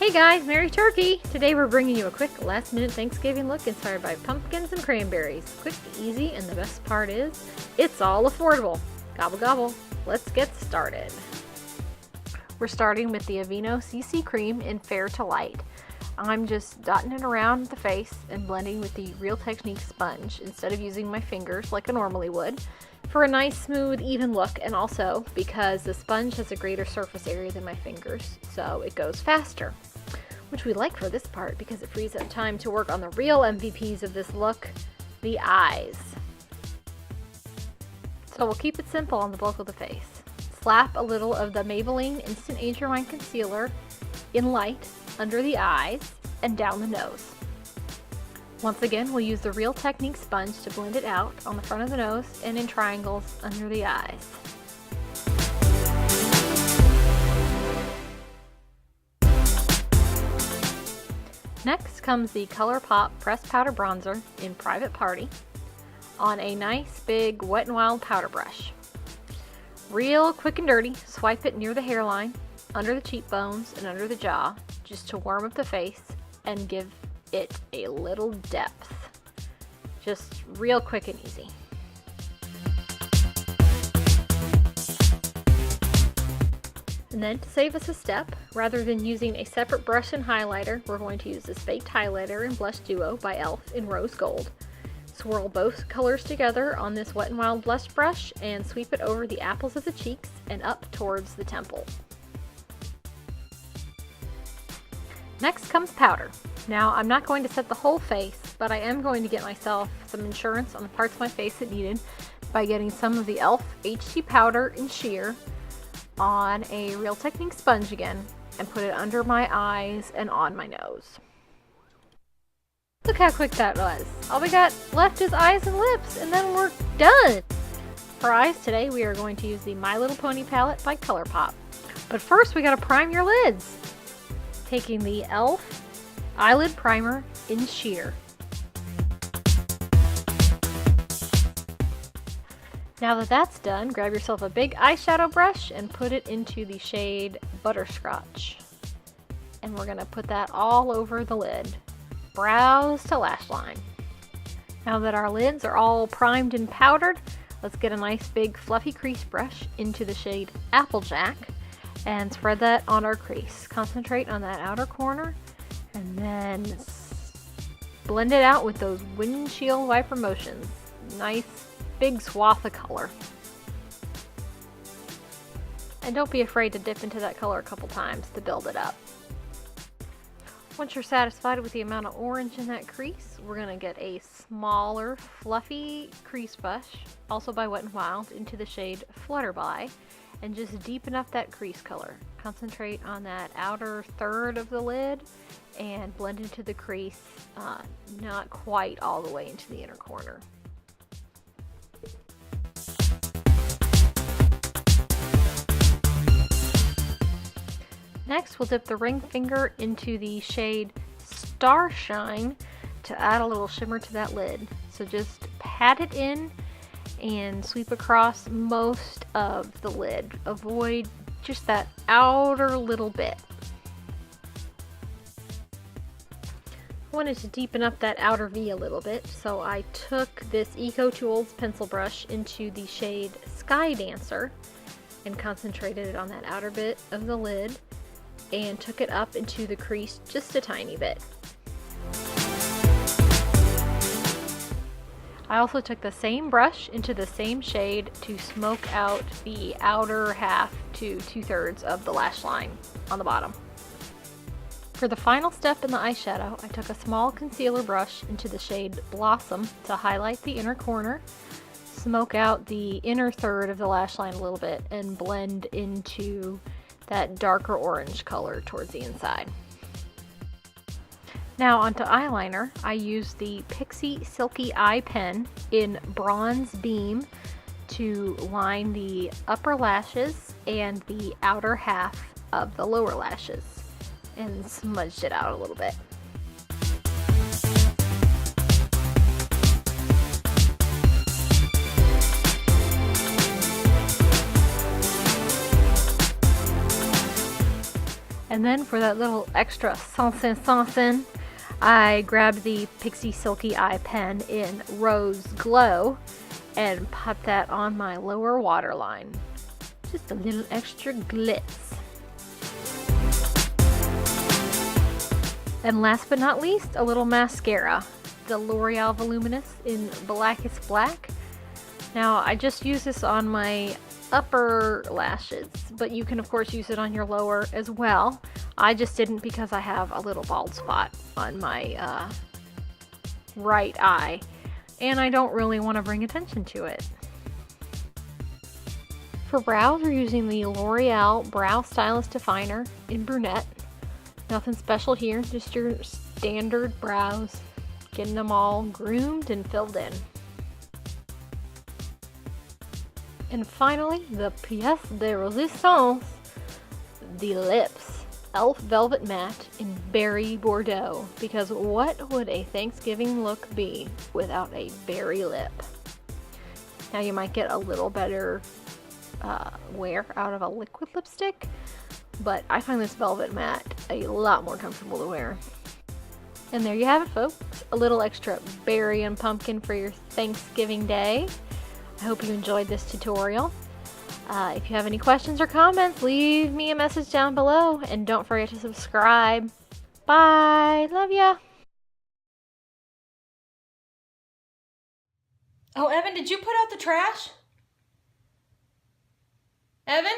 Hey guys, Merry Turkey! Today we're bringing you a quick last-minute Thanksgiving look inspired by pumpkins and cranberries. Quick, easy, and the best part is, it's all affordable. Gobble gobble, let's get started. We're starting with the Aveeno CC Cream in Fair to Light. I'm just dotting it around the face and blending with the Real Technique sponge instead of using my fingers like I normally would, for a nice, smooth, even look, and also because the sponge has a greater surface area than my fingers, so it goes faster. Which we like for this part because it frees up time to work on the real MVPs of this look, the eyes. So we'll keep it simple on the bulk of the face. Slap a little of the Maybelline Instant Age Rewind Concealer in light under the eyes and down the nose. Once again, we'll use the Real Technique sponge to blend it out on the front of the nose and in triangles under the eyes. Next comes the ColourPop Pressed Powder Bronzer in Private Party on a nice big Wet n Wild powder brush. Real quick and dirty, swipe it near the hairline, under the cheekbones, and under the jaw, just to warm up the face and give it a little depth. Just real quick and easy. And then to save us a step, rather than using a separate brush and highlighter, we're going to use this Baked Highlighter in Blush Duo by e.l.f. in Rose Gold. Swirl both colors together on this Wet n Wild blush brush and sweep it over the apples of the cheeks and up towards the temple. Next comes powder. Now, I'm not going to set the whole face, but I am going to get myself some insurance on the parts of my face that needed by getting some of the e.l.f. HT powder in sheer on a Real Technique sponge again and put it under my eyes and on my nose. Look how quick that was. All we got left is eyes and lips, and then we're done. For eyes today, we are going to use the My Little Pony palette by ColourPop. But first, we gotta prime your lids. Taking the e.l.f. eyelid primer in sheer. Now that that's done, grab yourself a big eyeshadow brush and put it into the shade Butterscotch. And we're gonna put that all over the lid. Brows to lash line. Now that our lids are all primed and powdered, let's get a nice big fluffy crease brush into the shade Applejack and spread that on our crease. Concentrate on that outer corner and then blend it out with those windshield wiper motions. Nice big swath of color. And don't be afraid to dip into that color a couple times to build it up. Once you're satisfied with the amount of orange in that crease, we're going to get a smaller, fluffy crease brush, also by Wet n Wild, into the shade Flutterby, and just deepen up that crease color. Concentrate on that outer third of the lid and blend into the crease, not quite all the way into the inner corner. Next, we'll dip the ring finger into the shade Starshine to add a little shimmer to that lid. So just pat it in and sweep across most of the lid. Avoid just that outer little bit. I wanted to deepen up that outer V a little bit, so I took this Eco Tools pencil brush into the shade Sky Dancer and concentrated it on that outer bit of the lid and took it up into the crease just a tiny bit. I also took the same brush into the same shade to smoke out the outer half to 2/3 of the lash line on the bottom. For the final step in the eyeshadow, I took a small concealer brush into the shade Blossom to highlight the inner corner, smoke out the inner third of the lash line a little bit, and blend into that darker orange color towards the inside. Now onto eyeliner, I used the Pixie Silky Eye Pen in Bronze Beam to line the upper lashes and the outer half of the lower lashes and smudged it out a little bit. And then for that little extra sansin, I grabbed the Pixie Silky Eye Pen in Rose Glow and put that on my lower waterline. Just a little extra glitz. And last but not least, a little mascara. The L'Oreal Voluminous in Blackest Black. Now, I just use this on my upper lashes, but you can of course use it on your lower as well. I just didn't because I have a little bald spot on my right eye, and I don't really want to bring attention to it. For brows, we're using the L'Oreal Brow Stylist Definer in Brunette. Nothing special here, just your standard brows. Getting them all groomed and filled in. And finally, the pièce de résistance, the lips. Elf Velvet Matte in Berry Bordeaux. Because what would a Thanksgiving look be without a berry lip? Now you might get a little better wear out of a liquid lipstick, but I find this Velvet Matte a lot more comfortable to wear. And there you have it, folks. A little extra berry and pumpkin for your Thanksgiving day. I hope you enjoyed this tutorial. If you have any questions or comments, leave me a message down below. And don't forget to subscribe. Bye. Love ya. Oh, Evan, did you put out the trash? Evan?